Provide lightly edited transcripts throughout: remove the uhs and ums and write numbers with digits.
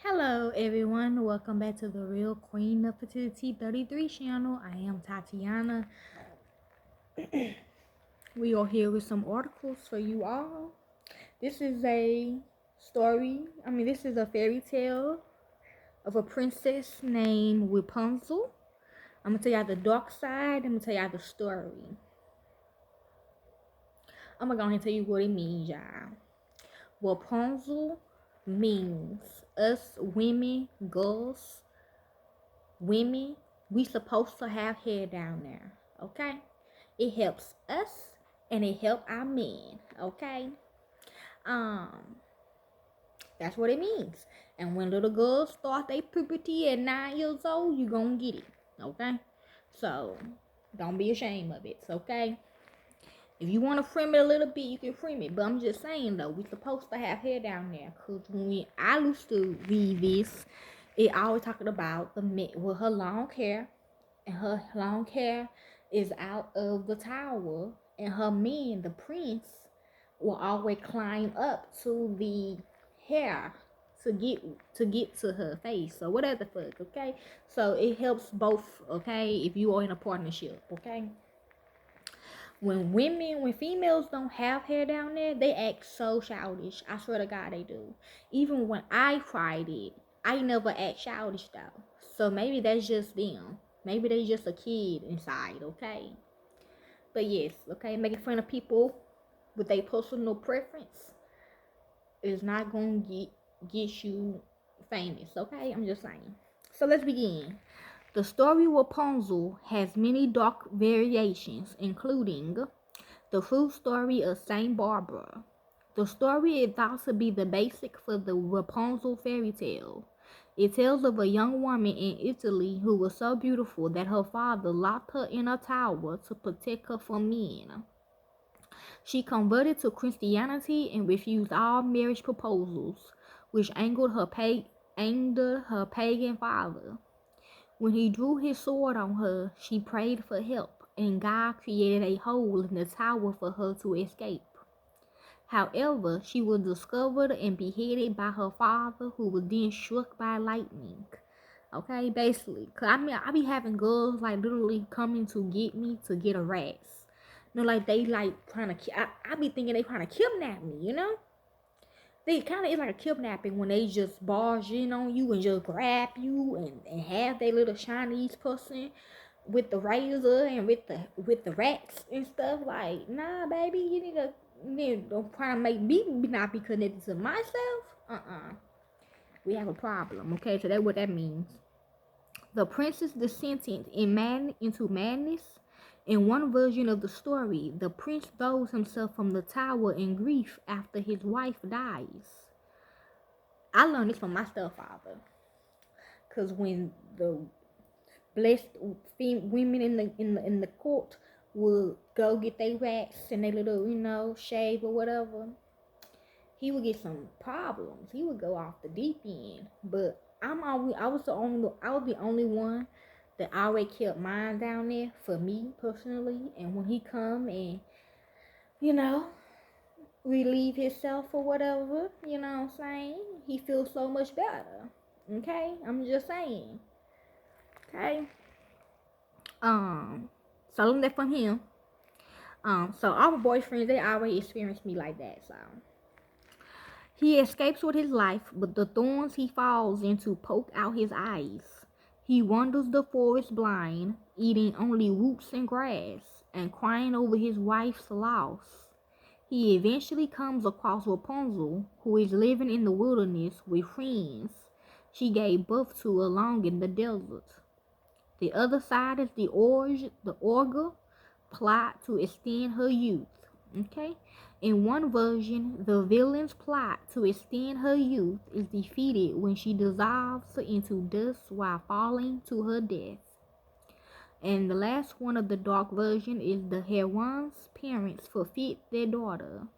Hello everyone, welcome back to the real Queen Nefertiti 33 channel. I am Tatiana. We are here with some articles for you all. This is a this is a fairy tale of a princess named Rapunzel. I'm gonna tell y'all the dark side, I'm gonna tell y'all the story. I'm gonna go ahead and tell you what it means, y'all. Rapunzel means us women, girls, women, we supposed to have hair down there, okay? It helps us and it help our men, okay? Um, that's what it means. And when little girls start their puberty at 9 years old, you gonna get it, okay? So don't be ashamed of it, okay? If you want to trim it a little bit, you can trim it. But I'm just saying though, we supposed to have hair down there. Cause when I used to read this, it always talking about the with her long hair, and her long hair is out of the tower, and her men, the prince, will always climb up to the hair to get to her face or whatever the fuck, okay? So it helps both, okay, if you are in a partnership, okay? When females don't have hair down there, they act so childish. I swear to God, they do. Even when I tried it, I never act childish though. So maybe that's just them. Maybe they just a kid inside, okay? But yes, okay, making fun of people with a personal preference is not gonna get you famous, okay? I'm just saying. So let's begin. The story Rapunzel has many dark variations, including the true story of Saint Barbara. The story is thought to be the basic for the Rapunzel fairy tale. It tells of a young woman in Italy who was so beautiful that her father locked her in a tower to protect her from men. She converted to Christianity and refused all marriage proposals, which angered her pagan father. When he drew his sword on her, she prayed for help, and God created a hole in the tower for her to escape. However, she was discovered and beheaded by her father, who was then struck by lightning. Okay, basically. Cause I be having girls like literally coming to get me to get a rat. Like they like trying to, I be thinking they trying to kidnap me, They kind of is like a kidnapping when they just barge in on you and just grab you and have their little Chinese person with the razor and with the rats and stuff. Like, nah, baby, don't try to make me not be connected to myself. We have a problem, okay? So that's what that means. The princess descended into madness. In one version of the story, the prince throws himself from the tower in grief after his wife dies. I learned this from my stepfather, cause when the blessed women in the court would go get their rats and their little shave or whatever, he would get some problems. He would go off the deep end. But I was the only one that already kept mine down there for me personally. And when he come and you know relieve himself or whatever, you know what I'm saying, he feels so much better. Okay, I'm just saying. Okay. So I learned that from him. So all my boyfriends, they already experienced me like that. So he escapes with his life, but the thorns he falls into poke out his eyes. He wanders the forest blind, eating only roots and grass, and crying over his wife's loss. He eventually comes across Rapunzel, who is living in the wilderness with friends she gave birth to along in the desert. The other side is the Orga plot to extend her youth. Okay? In one version, the villain's plot to extend her youth is defeated when she dissolves into dust while falling to her death. And the last one of the dark version is the heroine's parents forfeit their daughter.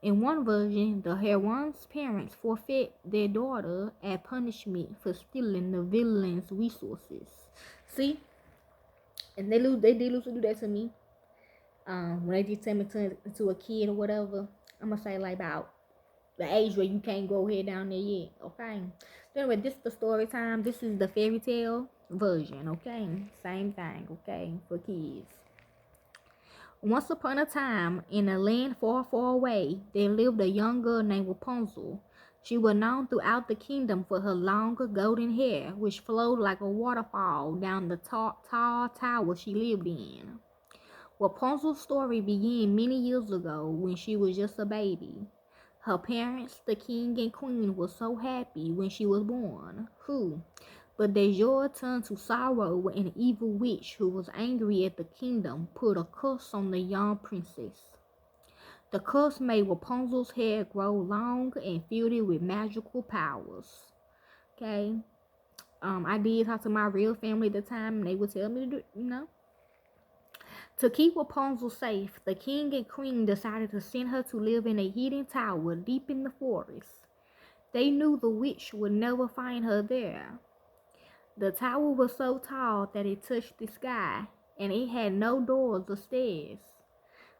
In one version, the heroine's parents forfeit their daughter as punishment for stealing the villain's resources. See? And they did lose to do that to me. When they did send me to a kid or whatever, I'm gonna say like about the age where you can't go ahead down there yet. Okay. So anyway, this is the story time. This is the fairy tale version. Okay. Same thing. Okay, for kids. Once upon a time, in a land far, far away, there lived a young girl named Rapunzel. She was known throughout the kingdom for her long golden hair, which flowed like a waterfall down the tall tower she lived in. Rapunzel's story began many years ago when she was just a baby. Her parents, the king and queen, were so happy when she was born. But their joy turned to sorrow when an evil witch who was angry at the kingdom put a curse on the young princess. The curse made Rapunzel's hair grow long and filled it with magical powers. Okay? I did talk to my real family at the time, and they would tell me to do. To keep Rapunzel safe, the king and queen decided to send her to live in a hidden tower deep in the forest. They knew the witch would never find her there. The tower was so tall that it touched the sky, and it had no doors or stairs.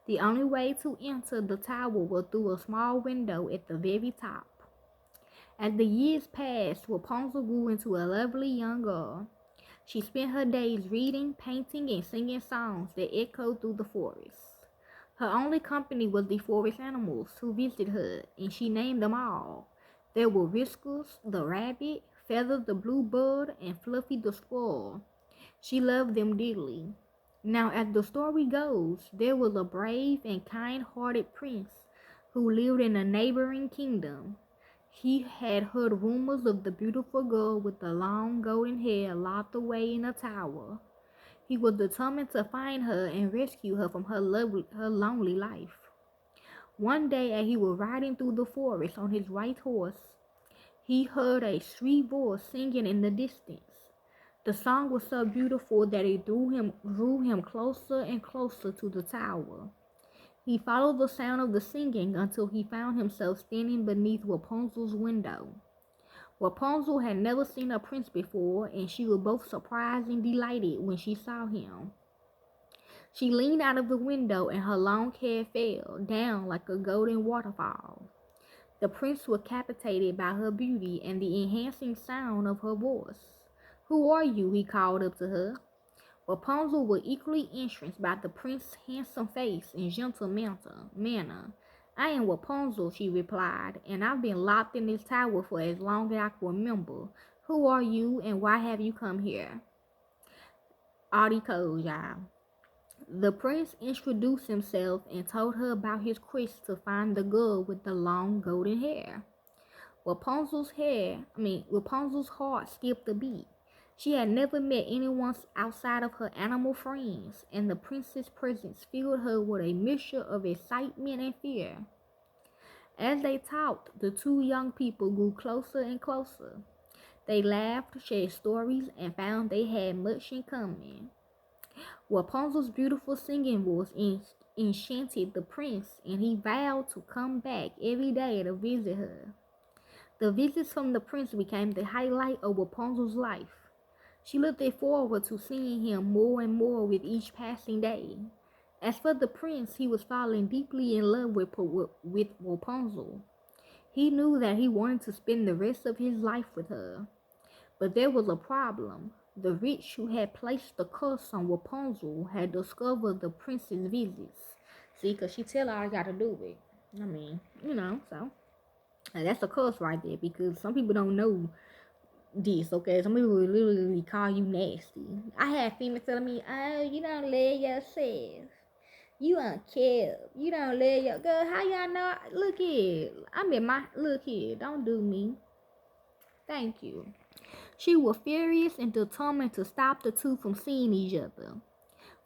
The only way to enter the tower was through a small window at the very top. As the years passed, Rapunzel grew into a lovely young girl. She spent her days reading, painting, and singing songs that echoed through the forest. Her only company was the forest animals who visited her, and she named them all. There were Whiskers, the rabbit, Feather the bluebird, and Fluffy the squirrel. She loved them dearly. Now, as the story goes, there was a brave and kind-hearted prince who lived in a neighboring kingdom. He had heard rumors of the beautiful girl with the long golden hair locked away in a tower. He was determined to find her and rescue her from her lonely life. One day, as he was riding through the forest on his white horse, he heard a sweet voice singing in the distance. The song was so beautiful that it drew him closer and closer to the tower. He followed the sound of the singing until he found himself standing beneath Rapunzel's window. Rapunzel had never seen a prince before, and she was both surprised and delighted when she saw him. She leaned out of the window and her long hair fell down like a golden waterfall. The prince was captivated by her beauty and the enhancing sound of her voice. "Who are you?" he called up to her. Rapunzel was equally interested by the prince's handsome face and gentle manner. "I am Rapunzel," she replied, "and I've been locked in this tower for as long as I can remember. Who are you, and why have you come here?" All these codes, y'all. The prince introduced himself and told her about his quest to find the girl with the long golden hair. Rapunzel's heart skipped a beat. She had never met anyone outside of her animal friends, and the prince's presence filled her with a mixture of excitement and fear. As they talked, the two young people grew closer and closer. They laughed, shared stories, and found they had much in common. Rapunzel's beautiful singing voice enchanted the prince, and he vowed to come back every day to visit her. The visits from the prince became the highlight of Rapunzel's life. She looked forward to seeing him more and more with each passing day. As for the prince, he was falling deeply in love with Rapunzel. He knew that he wanted to spend the rest of his life with her. But there was a problem. The witch who had placed the curse on Rapunzel had discovered the prince's visits. See, because she tell all I gotta do it. So. And that's a curse right there, because some people don't know this, okay? Some people will literally call you nasty. I had females telling me, "Oh, you don't love yourself. You don't care. You don't love your girl." How y'all know? Look here. Look here. Don't do me. Thank you. She was furious and determined to stop the two from seeing each other.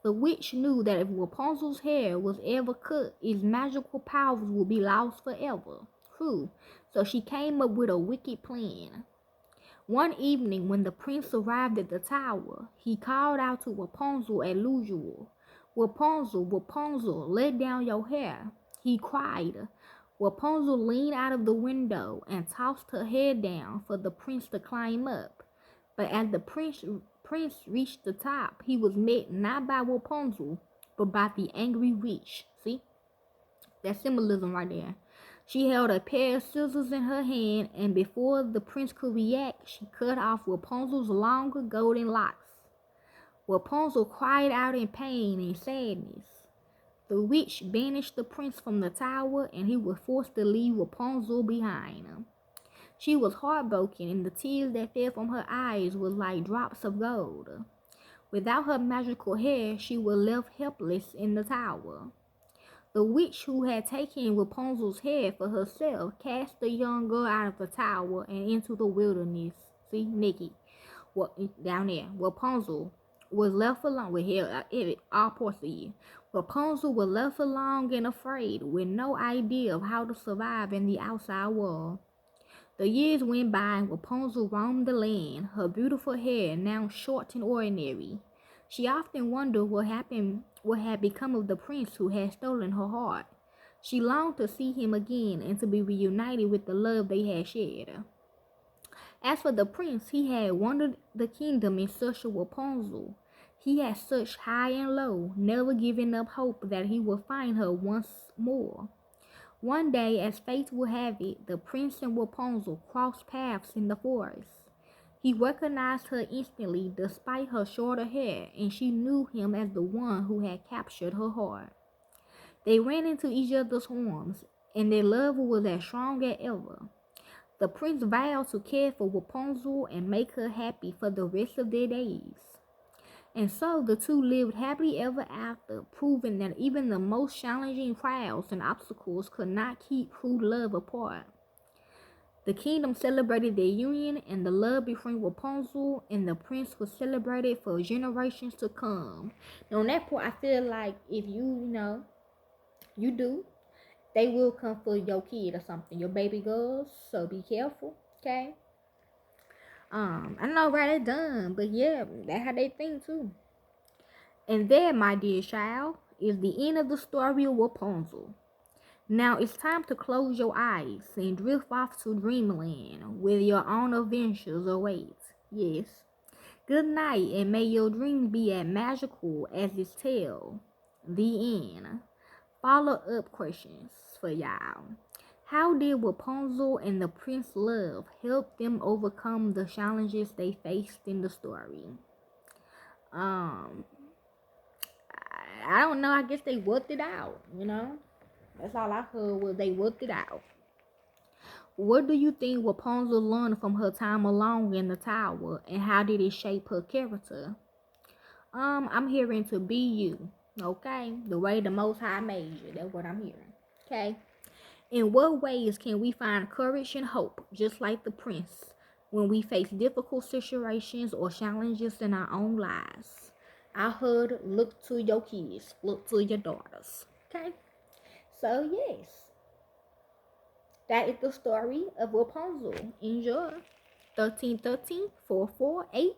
The witch knew that if Rapunzel's hair was ever cut, its magical powers would be lost forever. So she came up with a wicked plan. One evening, when the prince arrived at the tower, he called out to Rapunzel as usual. "Rapunzel, Rapunzel, let down your hair," he cried. Rapunzel leaned out of the window and tossed her head down for the prince to climb up. But as the prince reached the top, he was met not by Rapunzel, but by the angry witch. See? That symbolism right there. She held a pair of scissors in her hand, and before the prince could react, she cut off Rapunzel's long golden locks. Rapunzel cried out in pain and sadness. The witch banished the prince from the tower, and he was forced to leave Rapunzel behind him. She was heartbroken, and the tears that fell from her eyes were like drops of gold. Without her magical hair, she was left helpless in the tower. The witch who had taken Rapunzel's hair for herself cast the young girl out of the tower and into the wilderness. See, Nikki, what down there? Rapunzel was left alone with hair, all parts of you. Rapunzel was left alone and afraid, with no idea of how to survive in the outside world. The years went by and Rapunzel roamed the land, her beautiful hair now short and ordinary. She often wondered what had become of the prince who had stolen her heart. She longed to see him again and to be reunited with the love they had shared. As for the prince, he had wandered the kingdom in search of Rapunzel. He had searched high and low, never giving up hope that he would find her once more. One day, as fate would have it, the prince and Rapunzel crossed paths in the forest. He recognized her instantly despite her shorter hair, and she knew him as the one who had captured her heart. They ran into each other's arms, and their love was as strong as ever. The prince vowed to care for Rapunzel and make her happy for the rest of their days. And so the two lived happily ever after, proving that even the most challenging trials and obstacles could not keep true love apart. The kingdom celebrated their union, and the love between Rapunzel and the prince was celebrated for generations to come. Now, on that point, I feel like if you do, they will come for your kid or something, your baby girls. So be careful, okay? I know, right? They done, but yeah, that's how they think too. And there, my dear child, is the end of the story of Rapunzel. Now it's time to close your eyes and drift off to dreamland where your own adventures await. Yes. Good night, and may your dreams be as magical as its tale. The end. Follow-up questions for y'all. How did Rapunzel and the Prince Love help them overcome the challenges they faced in the story? I don't know. I guess they worked it out, That's all I heard was they worked it out. What do you think Rapunzel learned from her time alone in the tower, and how did it shape her character? I'm hearing to be you, okay? The way the Most High made you. That's what I'm hearing, okay? In what ways can we find courage and hope, just like the prince, when we face difficult situations or challenges in our own lives? I heard look to your kids, look to your daughters, okay? So, yes, that is the story of Rapunzel. Enjoy. 1313 448